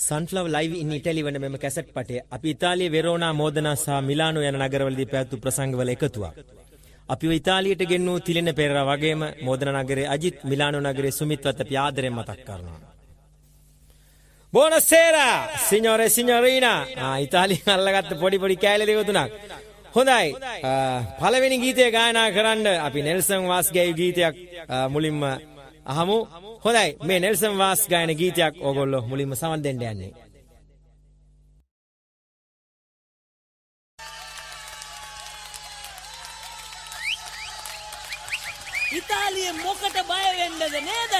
Sunflower Live in Italy වන මෙම cassette පටය අපි ඉතාලියේ වෙරෝනා මෝදනා සහ මිලානෝ යන නගරවලදී පැවැත්වූ ප්‍රසංගවල එකතුවක්. අපිව ඉතාලියට ගෙන්නූ තිලින පෙරේරා වගේම මෝදනා නගරයේ අජිත් මිලානෝ නගරයේ සුමිත්වත් අපි ආදරයෙන් මතක් කරනවා. Buonasera signore e signorina. ඉතාලියෙන් අල්ලගත්ත පොඩි කෑලි දෙක තුනක්. හොඳයි. පළවෙනි ගීතය ගායනා කරන්න අපි නෙල්සන් වාස්ගේ ගීතයක් මුලින්ම අහමු. හොඳයි මේ නෙල්සන් වාස් ගායන ගීතයක් ඕගොල්ලෝ මුලින්ම සමන් දෙන්න යන්නේ. ඉතාලියේ මොකට බය වෙන්නද නේද?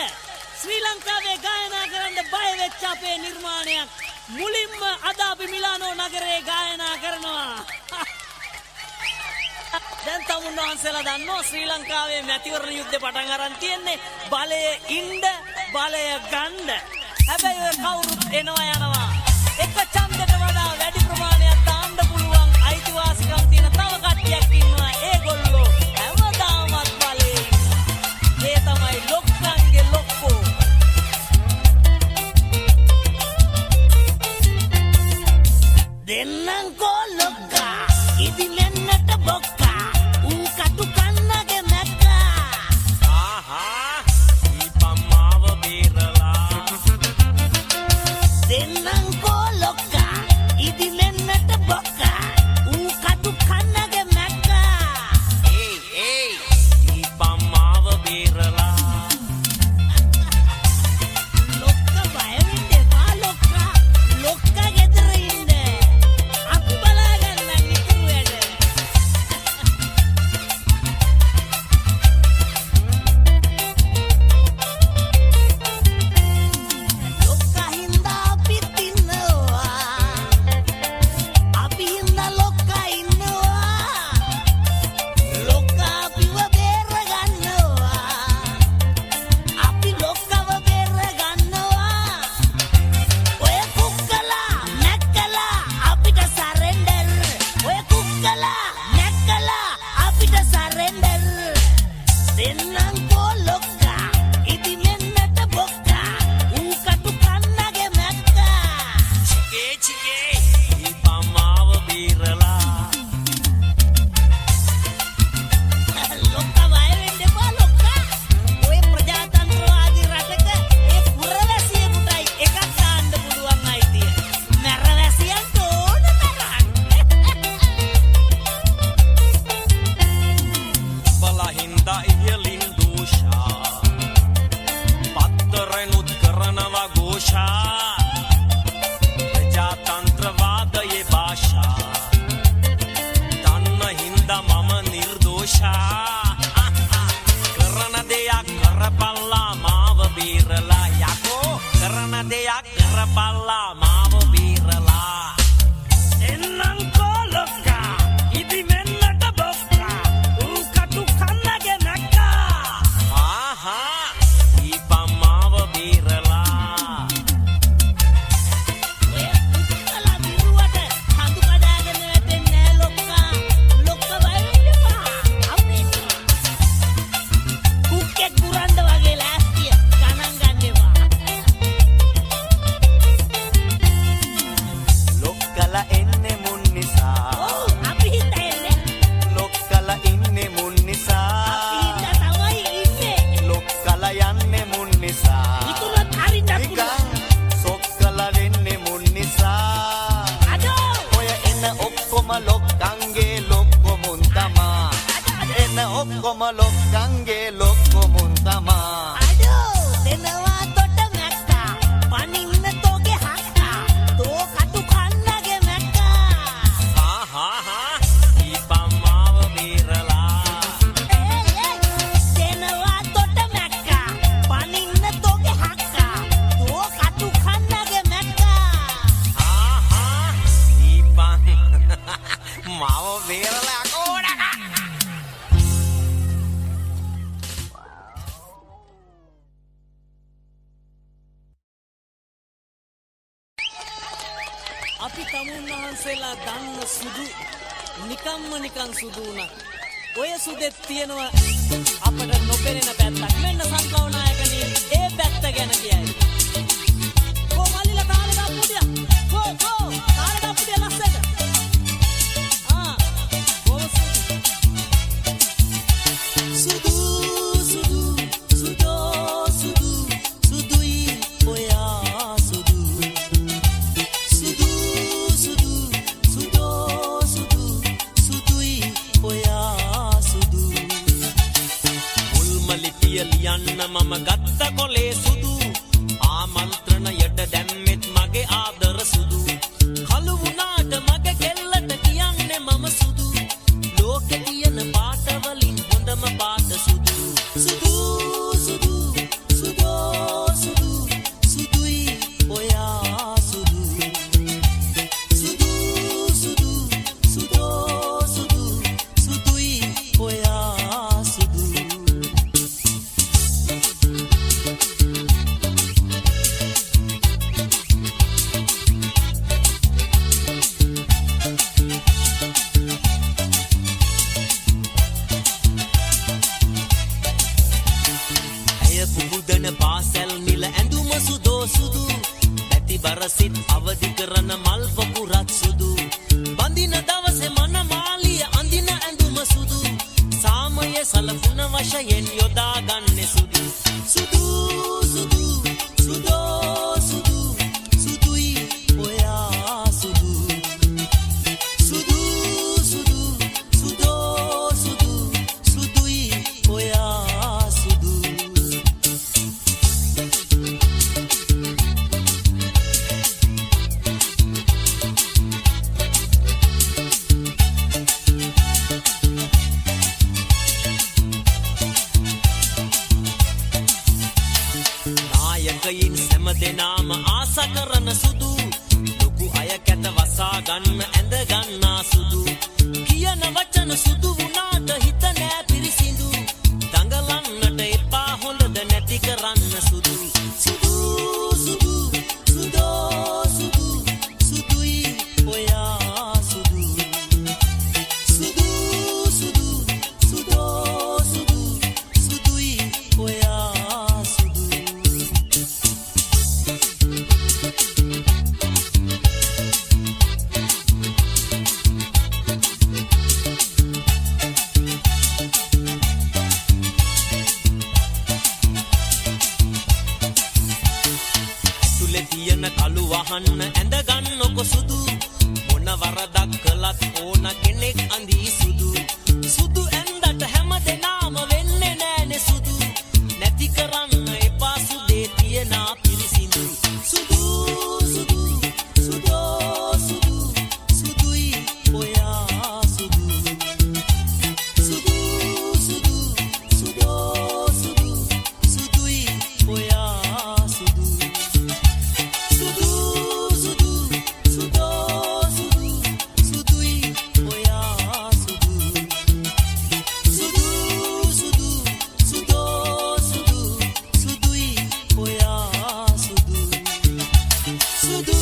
ශ්‍රී ලංකාවේ ගායනා කරන්න බය වෙච්ච අපේ නිර්මාණයක් මුලින්ම අද අපි මිලානෝ නගරේ ගායනා කරනවා. දැන් තමුන්වහන්සේලා දන්නවා ශ්‍රී ලංකාවේ මැතිවරණ යුද්ධේ පටන් අරන් තියෙන්නේ බලය ඉන්න බලය ගන්න. හැබැයි ඔය කවුරුත් එනවා යනවා. එක ඡන්දෙට වඩා වැඩි ප්‍රමාණයක් දාන්න පුළුවන් අයිතිවාසිකම් තියෙන තව කට්ටියක් ඉන්නවා. ඒගොල්ලෝ හැමදාමත් බලේ. ඒ තමයි ලොක්කන්ගේ ලොක්කෝ. දෙන්නංකෝ ලොක්කා ඉදිලෙන්නට බොක්කා අපි තමුන්වහන්සේලා දන්න සුදු නිකන් සුදු උනා. ඔය සුදෙත් තියෙනවා අපට නොපෙනෙන පැත්තක්. මෙන්න සංකල්පනායකනේ ඒ පැත්ත ගැන කියයි. කොහොමලිලා කාලේ ගම්මුදියා බරසිට අවදි කරන මල් පොකුරත් සුදු බඳින දවසේ මන මාලිය අඳින ඇඳුම සුදු සාමය සලකුණ වශයෙන් යොදා ගන්නේ සුදු සුදු සුදු සුදෝ සුදු සුදුයි ඔයා සුදු සුදු සුදු සුදෝ සුදු සුදුයි ඔයා සුදු නායකයින් සෑම දෙනාම ආසා කරන සුදු ලොකු අය කැත වසා ගන්න ඇඳ ගන්නා සුදු කියන වචන සුදු වුණාට හිත නෑ පිරිසිදු දඟලන්නට එපා හොඳද නැති කරන්න සුදු සුදු සුදු සුදෝ සුදු සුදුයි ඔයා සුදු සුදු සුදු සුදෝ සුදු සුදුයි ඔයා සුදු ඇතුලේ තියෙන කළු වහන්න ඇඳ ගන්නකො සුදු මොන වරදක් කළත් ඕන කෙනෙක් අඳී සුදු සුදු ඇඳට හැම දෙනාම වෙන්නේ නෑනේ සුදු නැති කරන්න එපා සුදේ තියන පිරිසිදු සුදු සුදු සුදෝ සුදු සුදුයි ඔයා සුදු සුදු සුදු සුදෝ සුදු සුදුයි ඔයා සුදු සුදු සුදු සුදෝ සුදු සුදුයි ඔයා සුදු සුදු සුදු සුදෝ සුදු සුදුයි ඔයා සුදු සුදු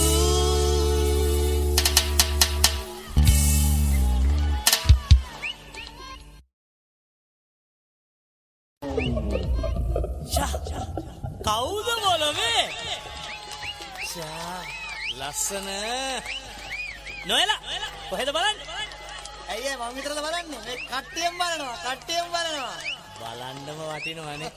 කවුද මොලවේ ලස්සන නොයලා කොහෙද බලන්නේ ඇයි මම විතරද බලන්නේ මේ කට්ටියම බලනවා බලන්නම වටිනවනේ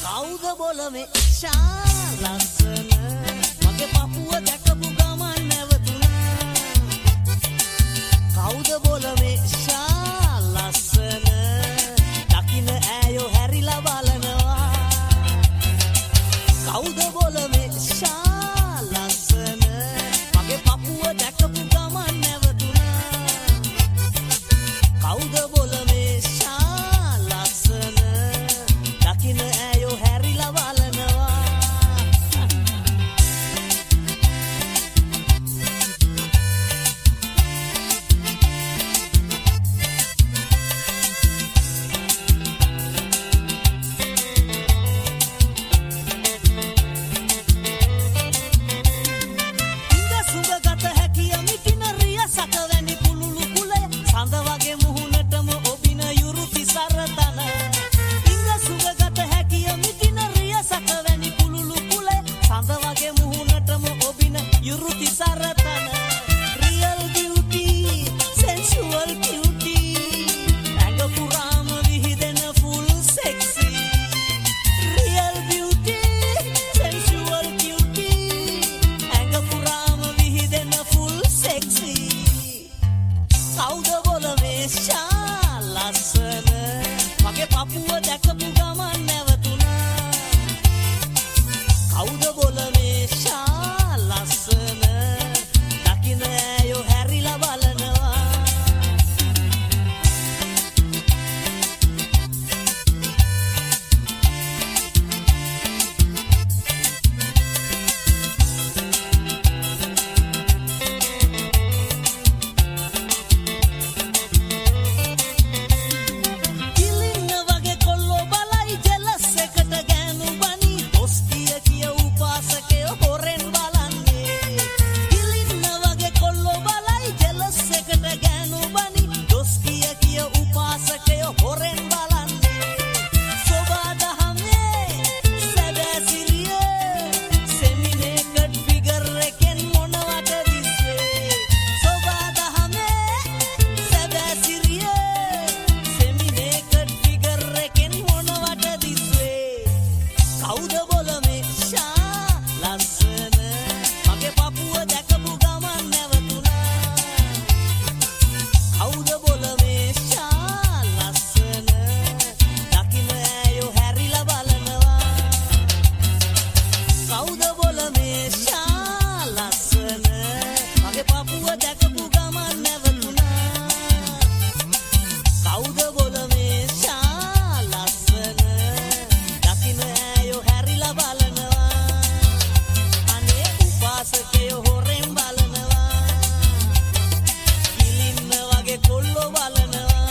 කවුද බොලමේ ලස්සන මගේ පපුව දැකපු ගමන් නැවතුණා කවුද බොලමේ ලස්සන දකින්න ඈයෝ හැරිලා බලනවා කවුද බොලමේ ලස්සන මගේ පපුව දැකපු ගමන් නැවතුණා කවුද බොලමේ ලස්සන දකින්න ඈයෝ හැරිලා බලනවා කවුද බොලමේ ෂා ලස්සන මගේ පපුව දැකපු ගමන් නැවතුණා කවුද බොලමේ ෂා ලස්සන දකින්න ඇයෝ හැරිලා බලනවා කවුද බොලමේ ෂා ලස්සන මගේ පපුව දැකපු ගමන් නැවතුණා කවුද බොලමේ ෂා ලස්සන දකින්න ඇයෝ හැරිලා බලනවා අනේ උපාසකයෝ හොරෙන් බලනවා කිලින්න වගේ කොල්ලෝ බලනවා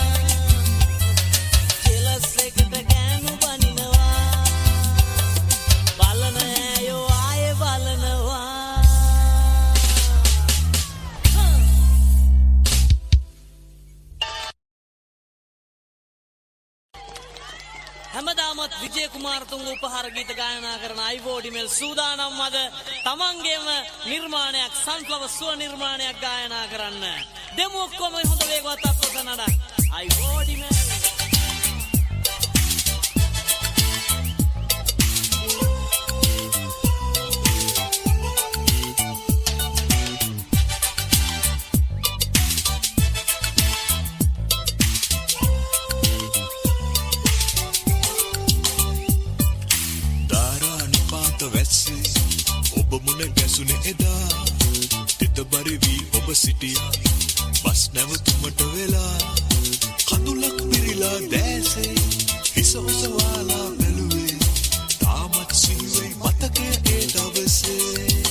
කෙලස් එකට ගෑනු බනිනවා බලන ඇයෝ ආයේ බලනවා හැමදාමත් විජය කුමාරතුංග උපහාර ගීත ගායනා කරන අයිවෝඩිමෙල් සූදානම් අද තමන්ගේම නිර්මාණයක් සන්ෆ්ලවර් සුව නිර්මාණයක් ගායනා කරන්න දෙමු ඔක්කොම හොඳ වේගවත් අත්වසනඩක් අයිවෝඩිමෙල් වැස්සේ ඔබ මුණ ගැසුනේ එදා තිතබරි වී ඔබ සිටියා බස් නැවතුමට වෙලා කඳුලක් පිරීලා දැසේ හිස ඔසවාලා බැලුවේ තාමත් සිහිවේ මතකයේ ඒ දවසේ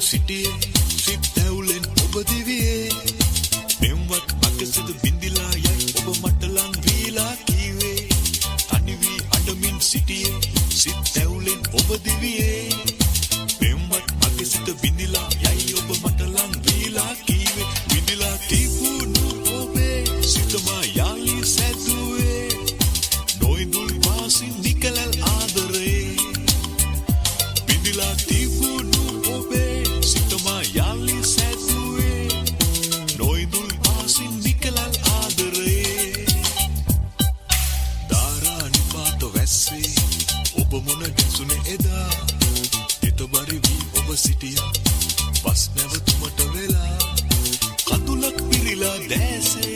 සිටියේ සිත් ඇවුලෙන් ඔබ දිවියේ මෙම්වත් අකසද බින්දිලා යයි ඔබ මට ලං වීලා කීවේ තනි වී අඬමින් සිටියේ සිත් ඇවුලෙන් ඔබ දිවියේ මෙම්වත් අකසද බින්දිලා යයි ඔබ මට ලං වීලා කීවේ බින්දිලා තිබුණු ඔබේ සිතමා යාලි සැදුවේ නොයිඳුල් වාසින් නිකලල් ආදරේ බින්දිලා තිබුණු ඔබේ යාලි සැදුවේ නොයිදුල් පාසින් නිකලල් ආදරේ දාරා නිපාත වැස්සේ ඔබ මුණ ගැසුනේ එදා හිතබරි වී ඔබ සිටියා බස් නැවතුමට වෙලා කඳුලක් පිරීලා දැසේ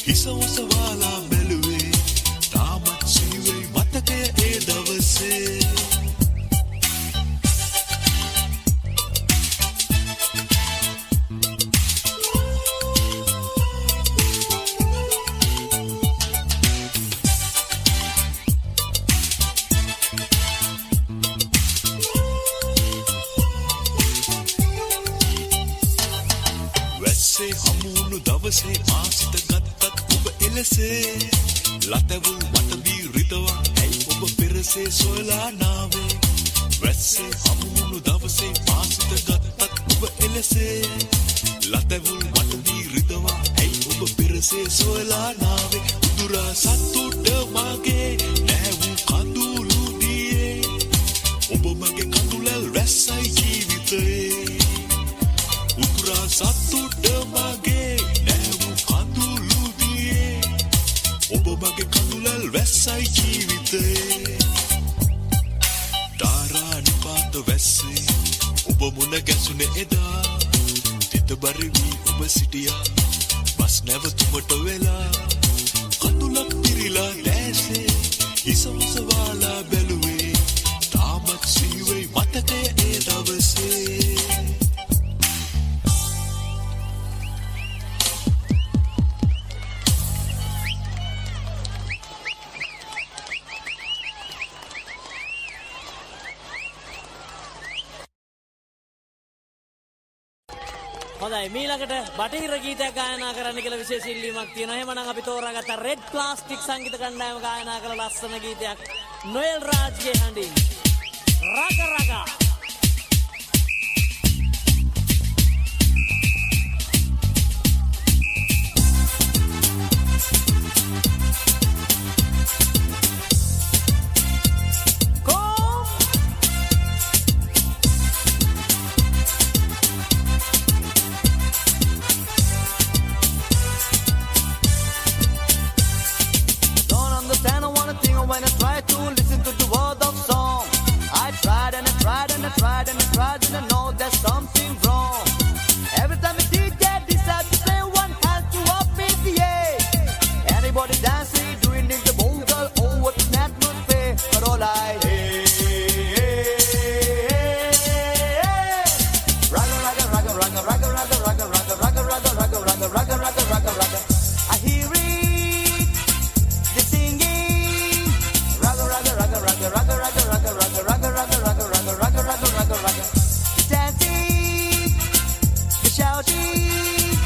හිස ඔසවාලා බැලුවේ තාමත් සිහිවේ මතකය ඒ දවසේ හමුණු දවසේ ආසිත ගත්තත් ඔබ එලසේ ලතවුල් වටබී රිදවා ඇයි ඔබ පෙරසේ සොයලා නාවේ වැස්සේ හමුණු දවසේ ආසිත ගත්තත් ඔබ එලසේ ලතවුල් වටබී රිදවා ඇයි ඔබ පෙරසේ සොයලා නාවේ උදුරා සතුට මගේ නැවූ කඳුළු දියේ ඔබ මගේ කඳුළල් රැස්සයි ජීවිතයේ උදුරා සතුට මගේ නැවූ කඳුළු දියේ ඔබ මගේ කඳුළල් වැස්සයි ජීවිතේ තාරා නිපාත වැස්සේ ඔබ මුණ ගැසුනේ එදා තිතබරි වී ඔබ සිටියා බස් නැවතුමට වෙලා කඳුලක් පිරීලා දැසේ හිස ඔසවාලා බැලුවේ තාමත් සිහිවේ මතකය ඒ දවසේ හොඳයි මීළඟට බටහිර ගීතයක් ගායනා කරන්න කියලා විශේෂ ඉල්ලීමක් තියෙනවා. එහෙමනම් අපි තෝරාගත්ත රෙඩ් ප්ලාස්ටික් සංගීත කණ්ඩායම ගායනා කළ ලස්සන ගීතයක් Noel රාජ්ගේ හඬින් රග රග tried and I tried and I know there's something wrong. Every time a DJ decides to play one hand to up in the air. Anybody dancing, doing it the vocal, oh what an atmosphere. But all I hear, ragga ragga ragga ragga ragga ragga ragga ragga ragga ragga ragga ragga ragga ragga ragga ragga. I hear it, they singing, ragga ragga ragga ragga ragga ragga ragga ragga ragga ragga ragga ragga ragga ragga ragga ragga. The dancing, the shouting,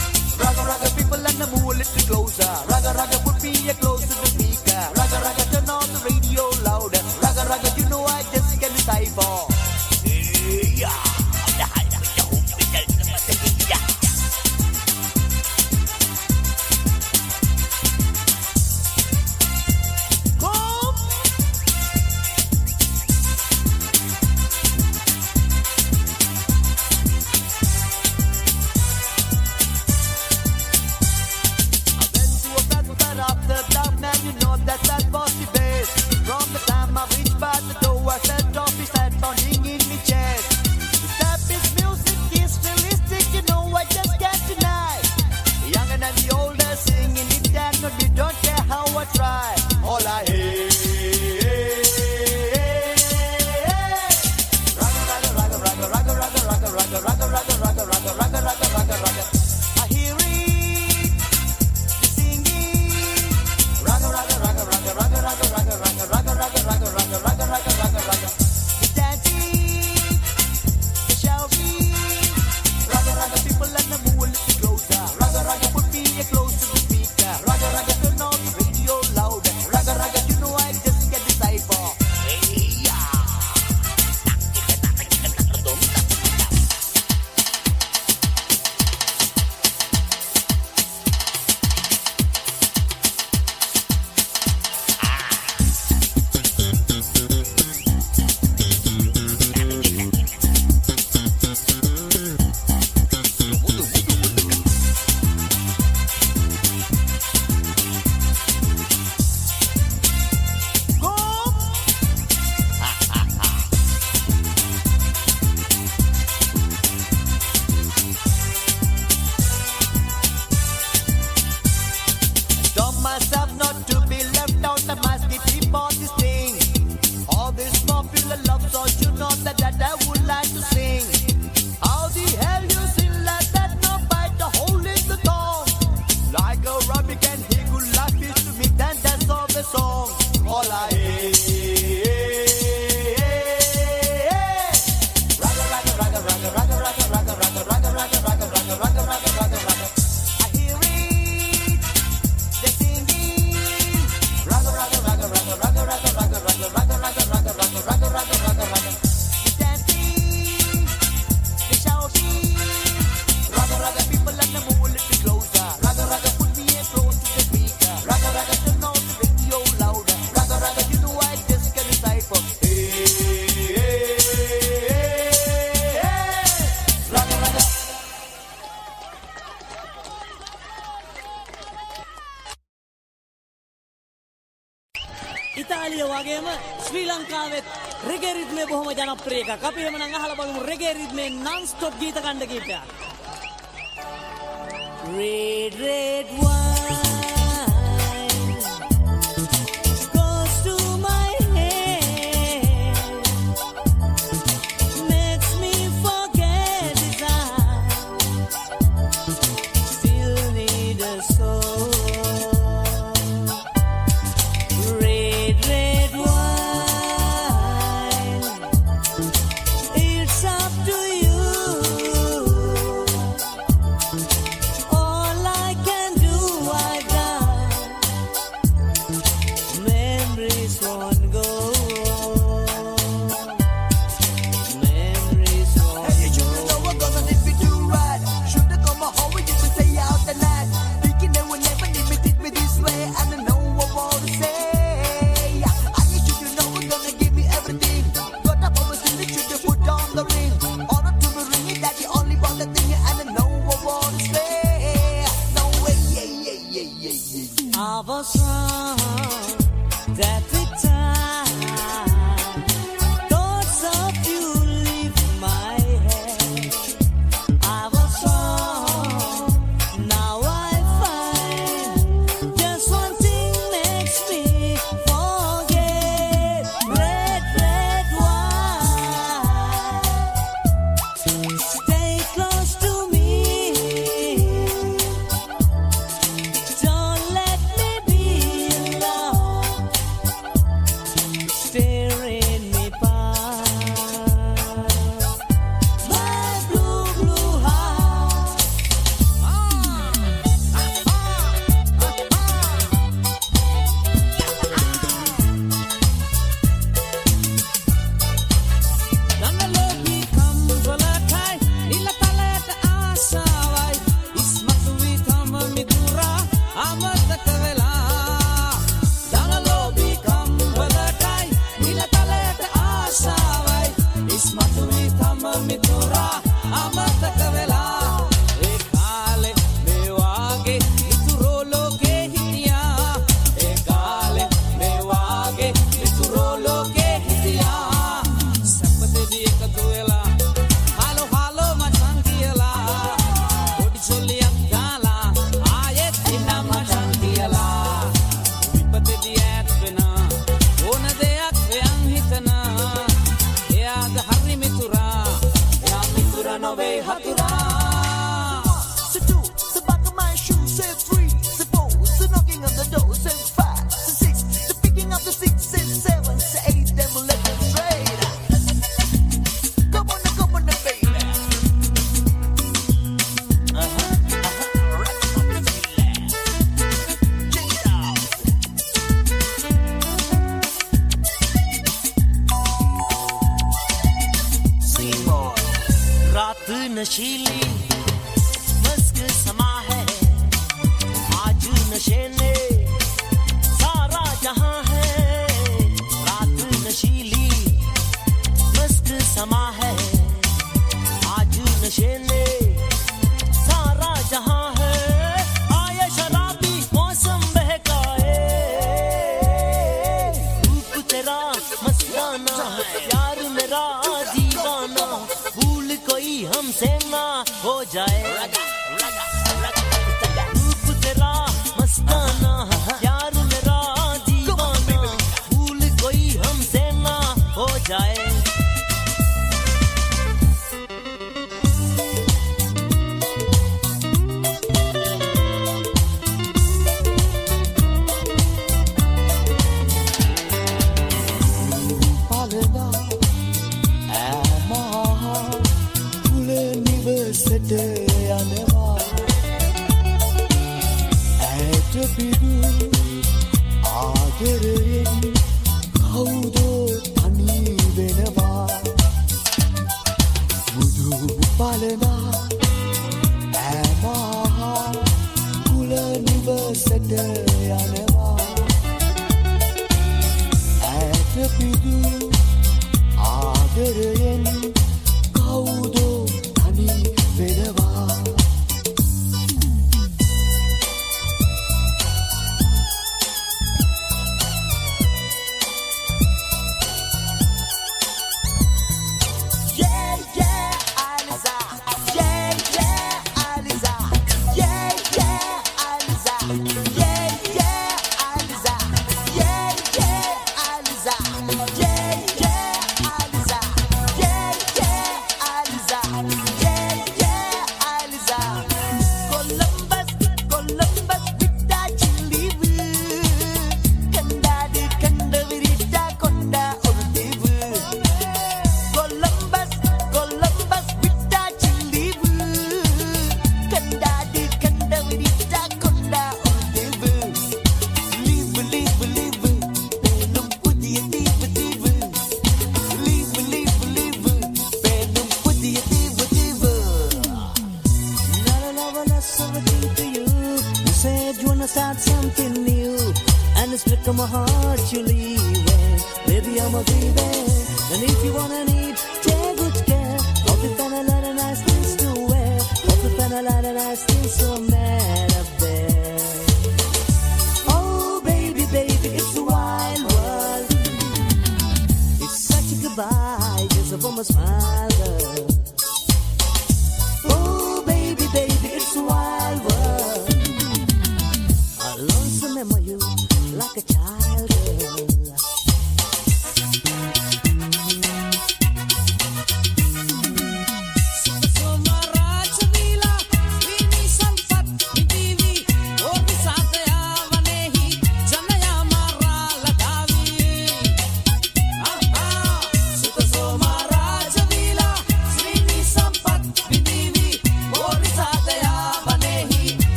ragga ragga people and the move a little closer. Ragga ragga put me close to the speaker. Ragga ragga turn on the radio louder. Ragga ragga you know I just can't decipher. Yeah. ඉතාලිය වගේම ශ්‍රී ලංකාවෙත් රෙගේ රිද්මේ බොහොම ජනප්‍රිය එකක්. අපි එහෙමනම් අහලා බලමු රෙගේ රිද්මේ non stop ගීත කණ්ඩ කීපයක්. Red red wine goes to my head, makes me forget desire, still need a soul. I was wrong that the time thoughts of you leave नशीली मस्क समा है आज नशे ने सारा जहां है रात नशीली मस्क समा है आज नशे ने सारा जहां है आए शराबी मौसम बहकाए रूप तेरा मस्ताना प्यार मेरा दीवाना भूल कोई हमसे ना हो जाए रूप तेरा मस्ताना प्यार मेरा दीवाना भूल कोई हमसे ना हो जाए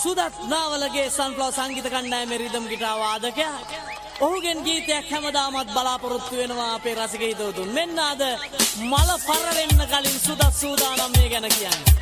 සුදත් නාවලගේ සන්ෆ්ලවර් සංගීත කණ්ඩායමේ රිද්ම් ගිටාර් වාදකයා. ඔහුගෙන් ගීතයක් හැමදාමත් බලාපොරොත්තු වෙනවා අපේ රසික හිතවතුන්. මෙන්න අද මල පර වෙන්න කලින් සුදත් සූදානම් මේ ගැන කියන්නේ.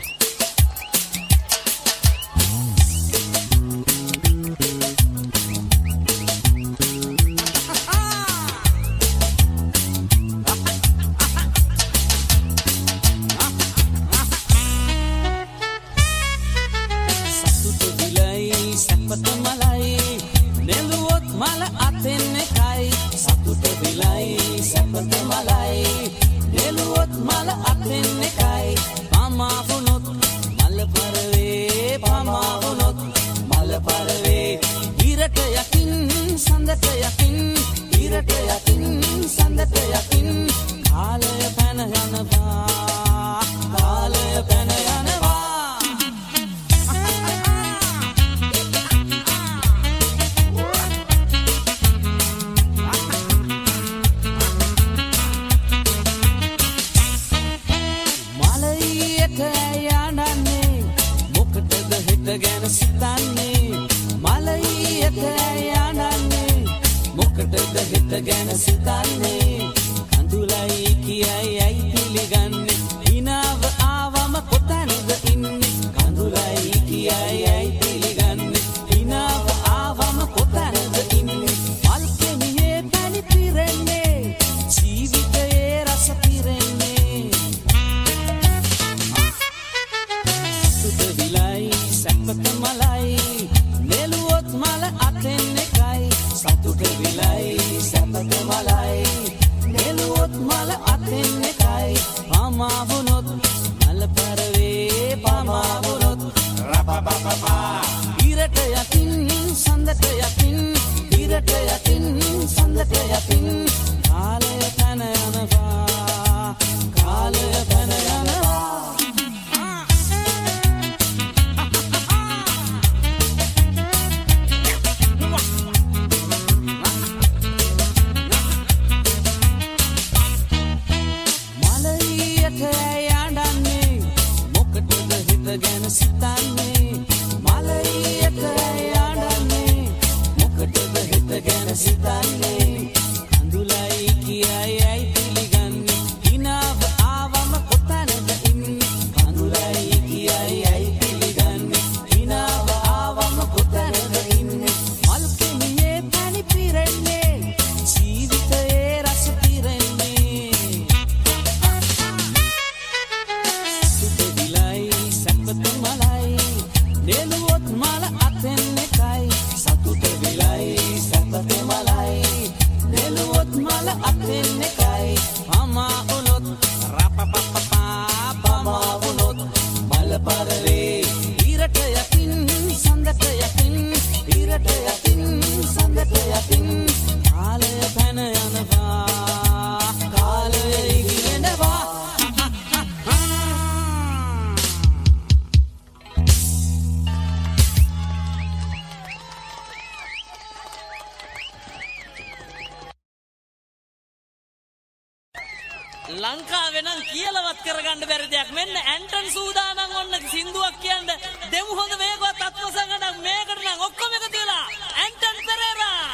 ලංකාවේ නම් කියලාවත් කරගන්න බැරි දෙයක්. මෙන්න ඇන්ටන් සූදානම් ඔන්න සින්දුවක් කියන්න. දෙමු හොඳ වේගවත් අත්වසංගණක් මේකට නම් ඔක්කොම එකතු වෙලා. ඇන්ටන් පෙරේරා.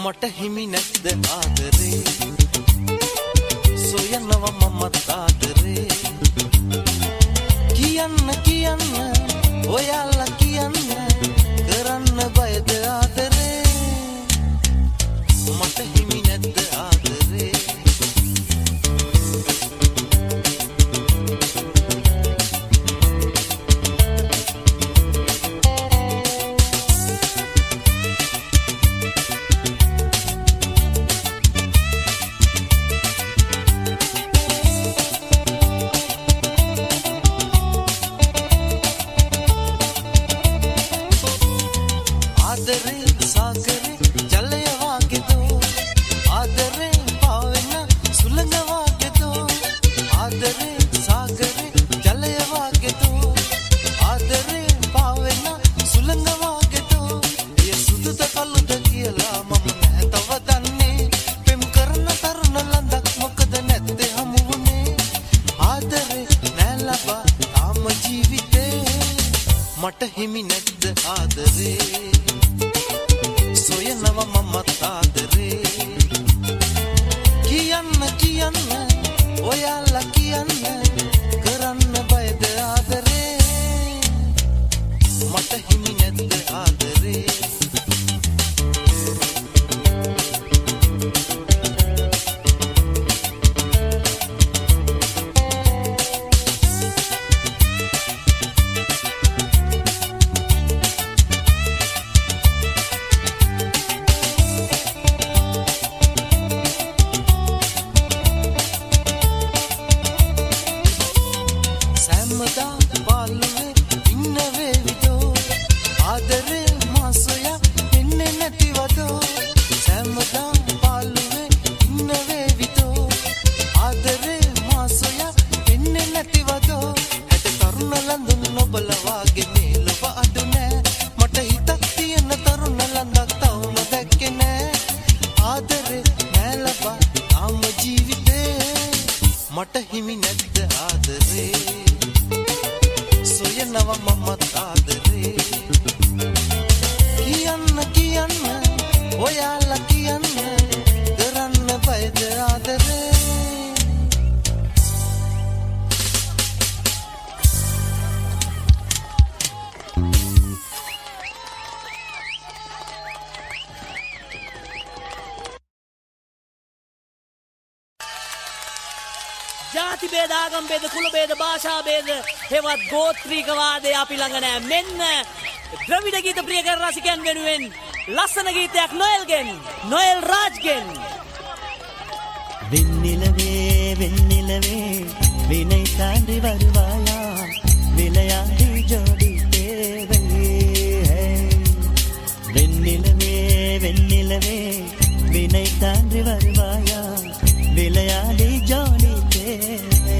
මට හිමි නැද්ද ආදරේ සොයනව මමත් ආදරේ කියන්න ඔයාලා කියන්න කරන්න බයද ආදරේ මට හිමි නැද්ද ආදරේ ඔයාලා කියන්න කරන්න බයද ආදරේ මට හිමි නැද්ද ආදරේ මට හිමි නැද්ද ආදරේ සොයනවා මමත් ආදරේ කියන්න ඔයාලා කියන්න කරන්න බයද ආදරේ ජාති බේද ආගම් බේද කුල බේද භාෂා බේද හෙවත් ගෝත්‍රික වාදය අපි ළඟ නෑ මෙන්න ද්‍රවිඩ ගීත ප්‍රිය කර රසිකයන් වෙනුවෙන් ලස්සන ගීතයක් නොයල්ගෙන් නොයල් රාජ්ගෙන් வெண்ணிலவே வினை தாண்டி வருவாயா விளையாடி ஜோடி தேவை வெண்ணிலவே வினை தாண்டி வருவாயா விளையாடி ஜோடி தேவை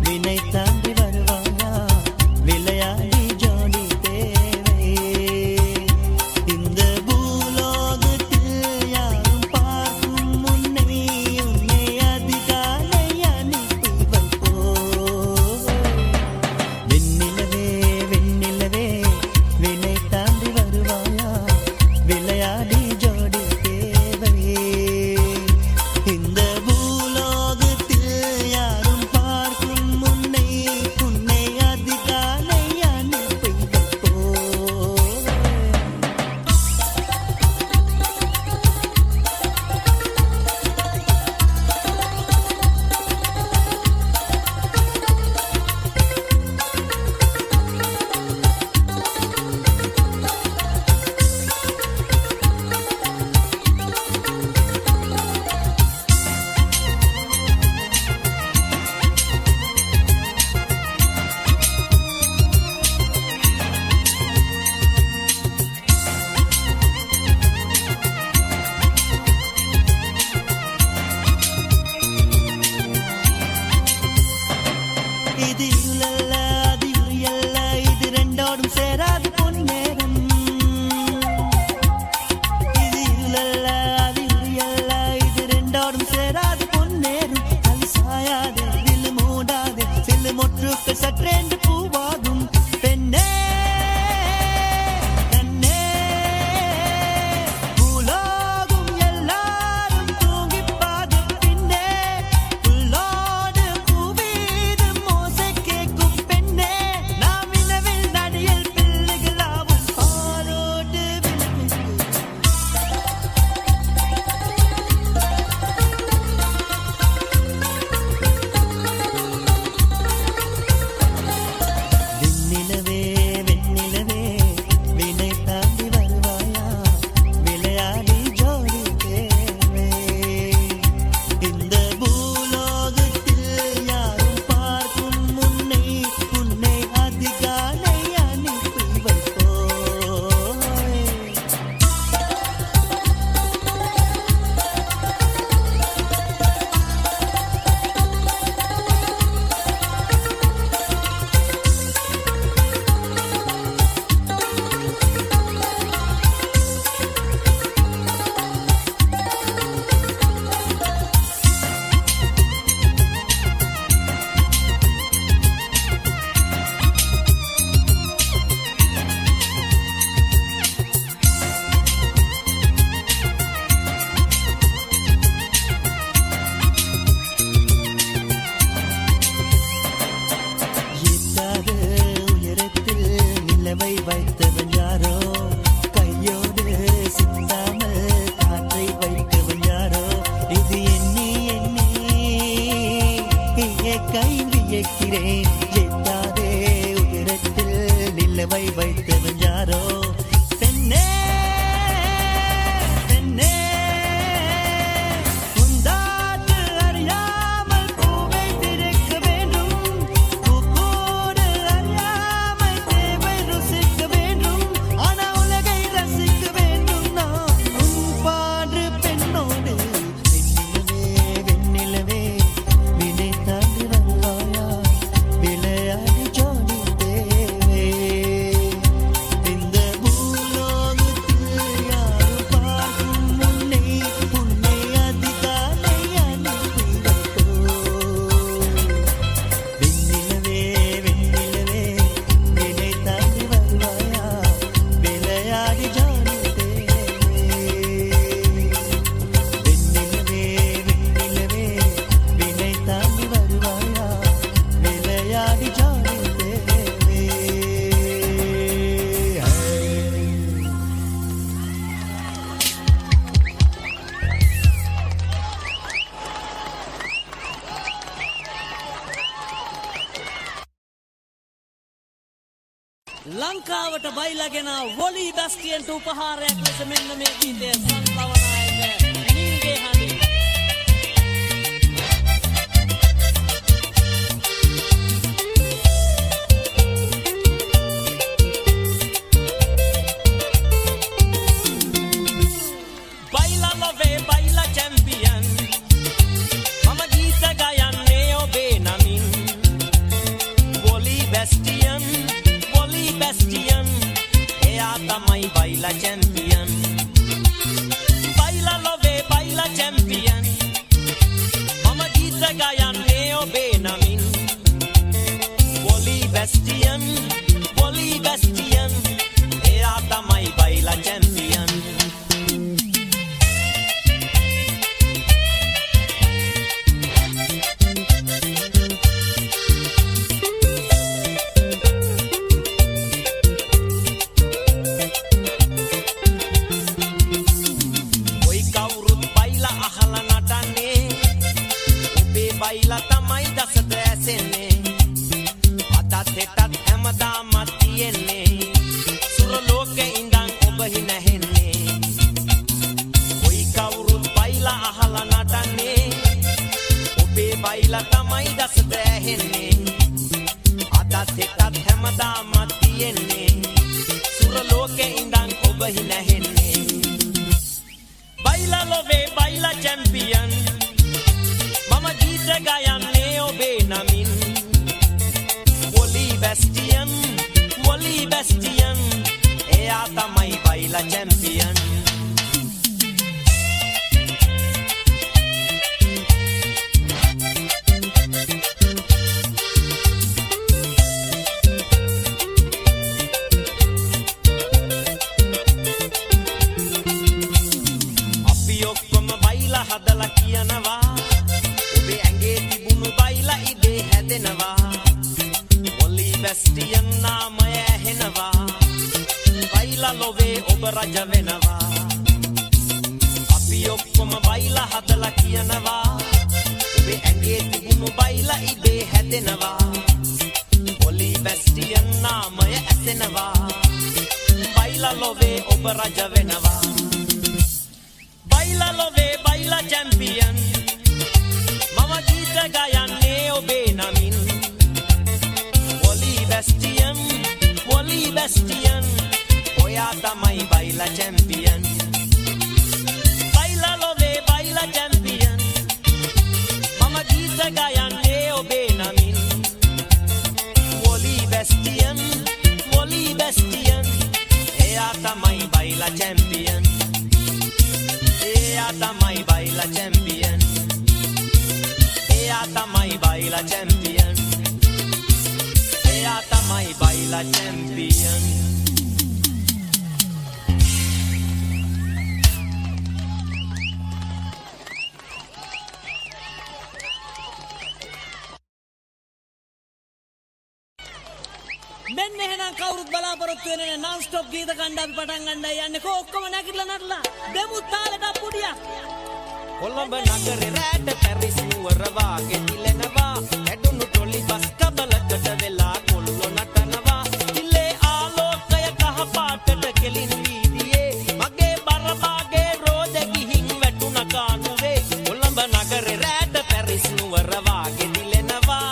வினை தாண்டி வருவாயா விளையாடி ஜோடி ලංකාවට බයිලාගෙන වොලි බැස්ටියන්ට උපහාරයක් ලෙස මෙන්න මේ ගීතය සංස්ලවනායක නීගේ හඬින් බයිලා ලොවේ බයිලා චැම්පියන් මම ගීත ගයන්නේ ඔබේ නමින් volley Bastian Bastian, eya tamai baila champion. Baila love, baila champion. Mama geeta gayanne obe namin. Woli Bastian, eya tamai baila champion. Baila tamai dasat asenne adat hetat හැමදාමත් තියෙන්නේ සුර ලෝකේ ඉඳන් ඔබ හි නැහෙන්නේ කොයි කවුරුත් බයිලා අහලා නටන්නේ ඔබේ බයිලා තමයි දසත ඇහෙන්නේ අදත් හෙටත් හැමදාමත් තියෙන්නේ සුර ලෝකේ ඉඳන් ඔබ හි නැහෙන්නේ බයිලා ලොවේ බයිලා චැම්පියන් මම ගීත ගයන්නේ ඔබේ නමින් Woli Bastian, eya tamai baila champion. Api okkom baila hadala kiyanawa, obe ange tibunu baila ide hadenawa. Bastian naamය ඇහෙනවා බයිලා ලොවේ ඔබ රජ වෙනවා අපි ඔක්කොම බයිලා හදලා කියනවා ඔබේ ඇඟේ තිබුණු බයිලා ඉබේ හැදෙනවා Woli Bastian නාමය ඇසෙනවා බයිලා ලොවේ ඔබ රජ වෙනවා බයිලා ලොවේ බයිලා චැම්පියන් මම ගීත ගයන්නේ ඔබේ නමින් Woli Bastian, oya tamai baila champion. Baila love, baila champion. Mama geeta gayanne obe namin. Woli Bastian, eya tamai baila champion. Eya tamai baila champion. Eya tamai baila champion. Eya tamai baila champion. මෙන්න එහෙනම් කවුරුත් බලාපොරොත්තු වෙන්නේ non stop ගීත කණ්ඩායම පටන් ගන්නයි යන්නේ කොහොම නැගිටලා නටලා දෙමු තාලෙට පුඩියක් කොළඹ නගරේ රැට පැරිස් නුවර වාගේ දිලෙනවා ඇඩුණු ටොලි බස් කබලකට වෙලා කොල්ලෝ නටනවා ඉල්ලේ ආලෝකය කහ පාටට කෙලින් වීදියේ මගේ බරපාගේ රෝද ගිහින් වැටුණ කානුවේ කොළඹ නගරේ රැට පැරිස් නුවර වාගේ දිලෙනවා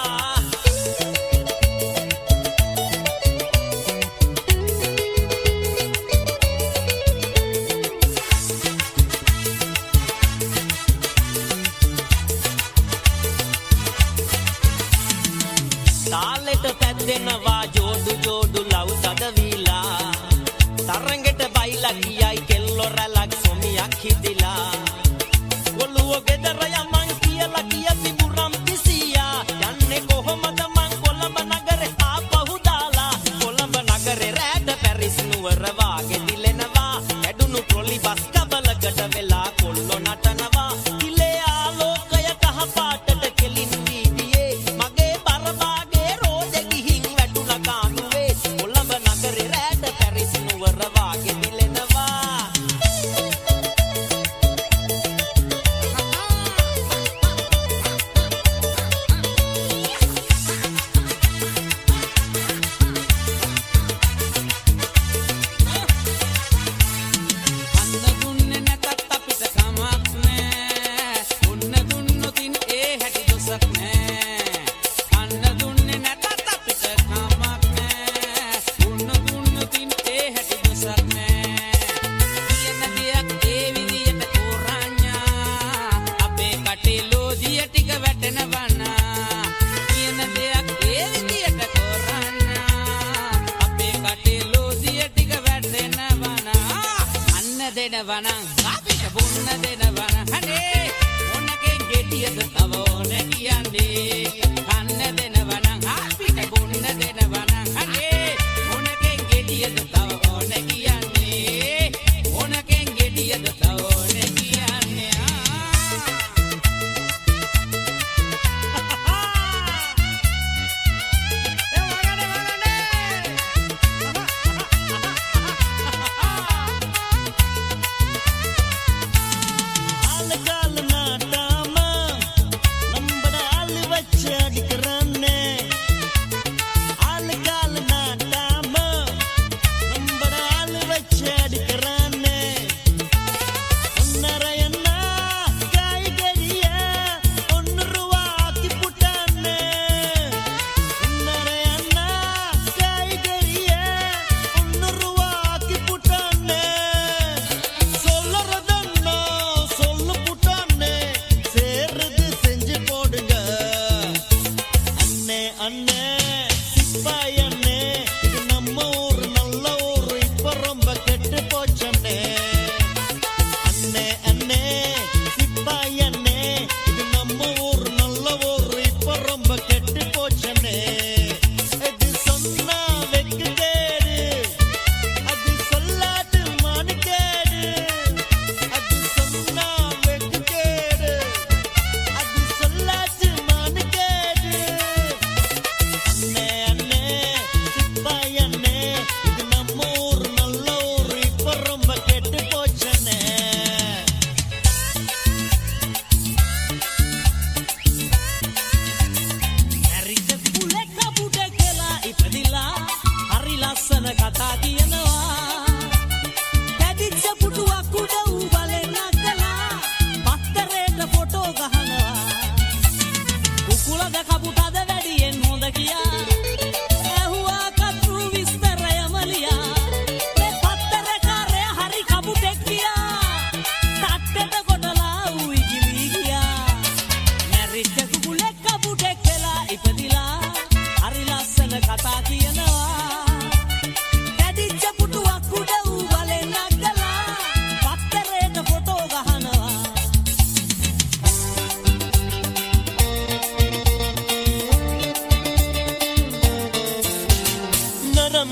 දෙනවනම් අපිට බොන්න දෙනවනම් අනේ මොනකෙන් ගෙඩියද තව ඕන කියන්නේ කන්න දෙනවනම් අපිට බොන්න දෙනවනම් අනේ මොනකෙන් ගෙඩියද තව ඕන කියන්නේ මොනකෙන් ගෙඩියද තව ඕන කියන්නේ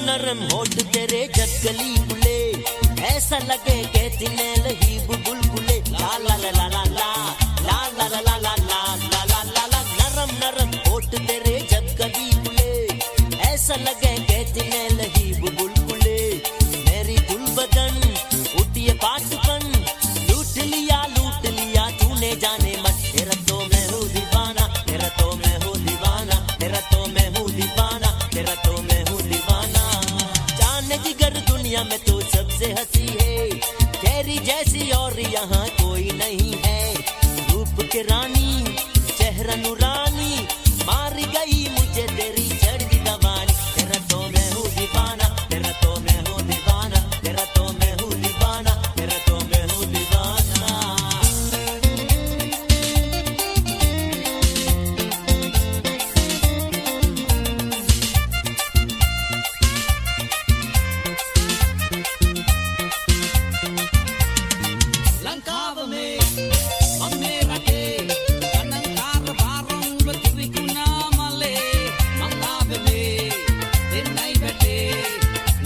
नरम होठ तेरे जब गली खुले ऐसा लगे कि तिने लही बुलबुले ला ला ला ला ला ला ला ला ला ला ला ला ला ला ला नरम नरम होठ तेरे जब गली खुले ऐसा लगे कि तिने लही बुलबुले मेरी गुल बदन उठिए पाटपन लूट लिया तूने जाने मत तेरा तो मैं हूँ दीवाना तेरा तो मैं हूँ दीवाना तेरा तो मैं हूँ दीवाना तेरा तो मैं हूँ दीवाना जाने जिगर दुनिया में तो सबसे हंसी है तेरी जैसी और यहाँ कोई नहीं है रूप के रानी चेहरा नूरानी मार गई मुझे तेरी चढ़ी दवानी तेरा तो मैं हूँ दीवाना तेरा तो मैं हूँ दीवाना तेरा तो मैं हूँ दीवाना तेरा तो मैं हूँ दीवाना ලංකාව මේ මම්මේ රටේ ගණන්කාර බාරම්බ තිරිකුණා මලේ මංගාවේ මේ දෙන්නයි වැටේ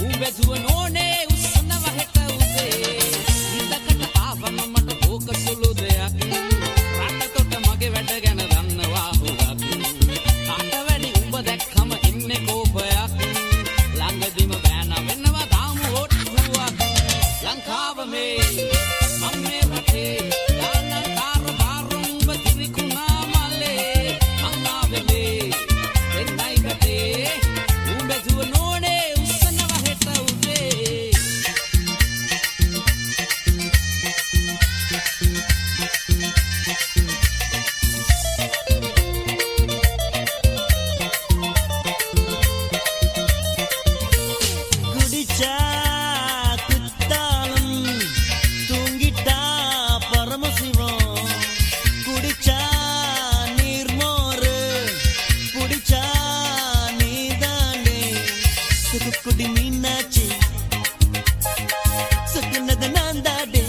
ඌබැසුව නෝනේ උස්සනව හෙට උදේ ඉතකට ආවම මට ඕක සුළු දෙයක් රටතොට මගේ වැඩ ගැන දන්නවා හුඟක් කාට වැඩි උඹ දැක්කම ඉන්නේ කෝපයක් ළඟදිම බෑන වෙනවා දාමු ඔට්ටුවක් ලංකාව මේ මම්මේ රටේ ගණන්කාර බාරම්බ තිරිකුණා මලේ මංගාවේ මේ දෙන්නයි වැටේ ඌබැසුව නෝනේ උස්සනව හෙට උදේ குடிச்சா குத்தாலம் தூங்கிட்டா பரமசிவம் குடிச்சா நீர்மோரு குடிச்சா நீதானே சுக்குடி மீனாச்சி சுக்குனது நான் தாடே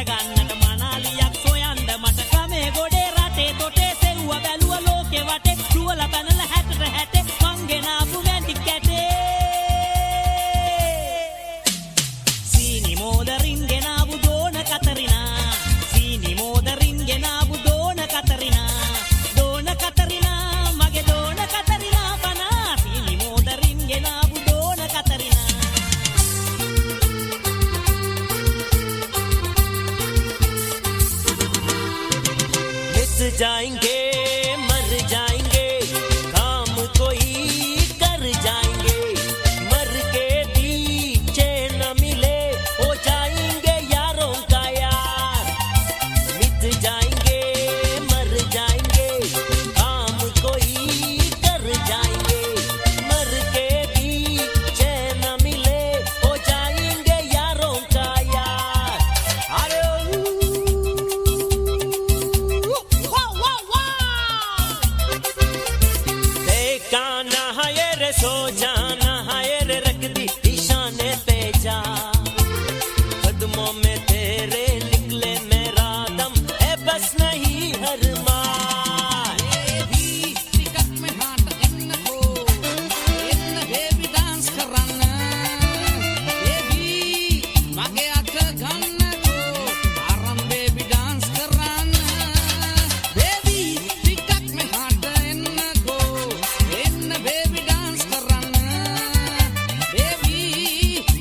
කරගන්නට මනාලියක් සොයන්න මට ක්‍රමේ ගොඩේ රටේ තොටේ සෙව්ව බැලුව ලෝකේ වටේ දුවලා බැනලා හැටට හැටේ මං ගෙනාපු මැටි කැටේ සීනි මෝදරින් ගෙනාපු දෝන කතරිනා සීනි මෝදරින් ගෙනාපු දෝන කතරිනා දෝන කතරිනා මගේ දෝන කතරිනා පනා සීනි මෝදරින් ගෙනාපු දෝන කතරිනා जाएंगे मर जाएंगे काम कोई कर जाएंगे मर के पीछे न मिले हो जाएंगे यारों का यार मिट जाएंगे मर जाएंगे काम कोई कर जाएंगे मर के पीछे न मिले हो जाएंगे यारों का यार अरे गाना है रे सो जाना है रे रख दी निशाने पे जा कदमों में तेरे निकले मेरा दम है बस नहीं हर मार टिकट में हाथ इन हो इन बेबी डांस करना ये भी मगे आठ गाना को आराम बेबी डांस करना बेबी टिकट में हाथ इन को इन बेबी डांस करना बेबी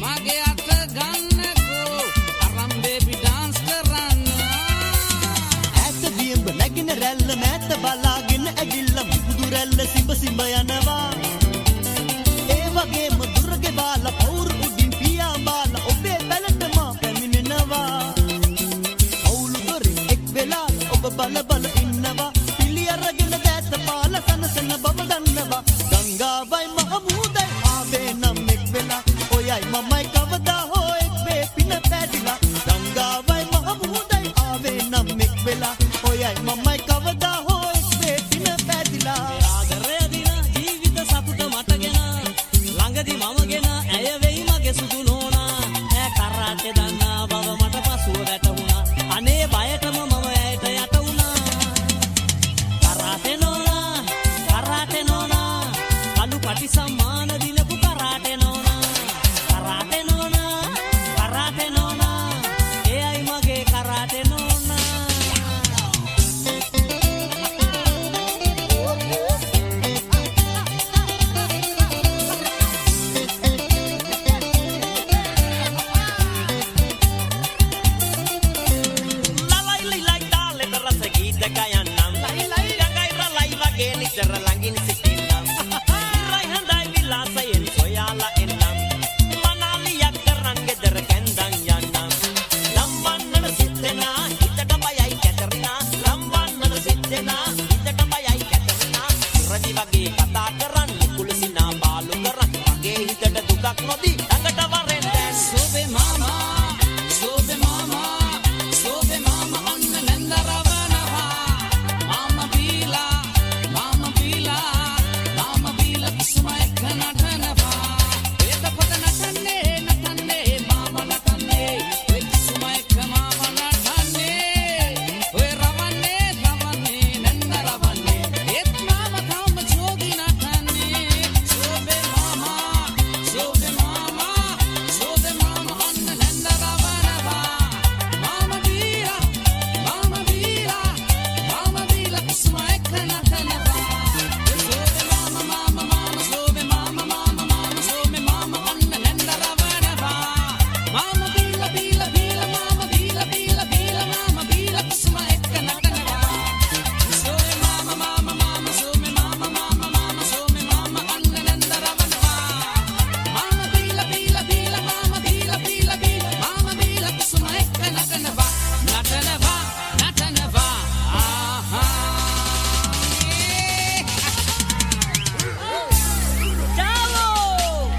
मगे आठ गाना को आराम बेबी डांस करना ඇත දියඹ නැගින රැල්ල මෑත බලාගෙන ඇගිල්ල මුදු රැල්ල සිඹ සිඹ යනවා ඒ වගේම දුරගේ බාල පවුරු උඩින් පියා බාල ඔබේ බැලට මා පැමිණෙනවා අවුළු දොරින් එක් වෙලා ඔබ බල බල ඉන්නවා පිළි අරගෙන දැත පාල සනසන බව දන්නවා ගංගාවයි මහමුදයි ආවේ නම් එක් වෙලා ඔයයි මමයි කවදා හෝ එක් වේ පින පැදිලා ගංගාවයි මහමුදයි ආවේ නම් එක් වෙලා ඔයයි මමයි කවදා හෝ එක් වේ පින පැදිලා ආදරය දින ජීවිත සතුට මටගෙන ළඟදි මමගෙන ඇය වෙයි මගේ සුදු නෝනා ඈ කරාටේ දන්නා බව මට පසුව වැටුණා අනේ බයටම මම ඇයට යට වුණා කරාටේ නෝනා කළු පටි සම්මාන දිනපු කරාටේ නෝනා එයයි මගේ කරාටේ නෝනා lalai dale terasa gita kayanam jangai ralai lagi ni terlangin sikinam rai handai vilasa yen soyala enam manali yakran geder kendang yanam lamban nada sittena hitata bayai katerina lamban nada sittena hitata bayai katerina radi wage kata karan kulusina balu karan wage hitata dukak nodi dangata waren sobe mama anna nendaravanaha mama bila kusuma ekkanatanaha eta pada natanne mama natanne oy kusuma ekka mama natanne oy ravanne nendaravanne et mama tawma jogi natanne sobe mama anna nendaravanaha mama bila kusuma ekkanatanaha sobe mama anna nendaravanaha mama bila mama bila kusuma ekkanatanaha sobe mama anna nendaravanaha mama bila kusuma ekkanatanaha natanava aha Ciao!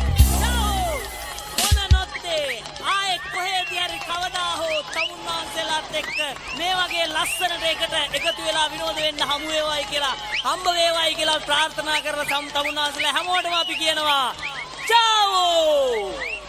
Buonanotte! ආයේ කොහෙද හරි කවදා හෝ තමුන්වන්සලාත් එක්ක මේ වගේ ලස්සනට එකට එකතු වෙලා විනෝද වෙන්න හමු වේවායි කියලා හම්බ වේවායි කියලා ප්‍රාර්ථනා කරලා තමුන්වන්සලා හැමෝටම අපි කියනවා Ciao!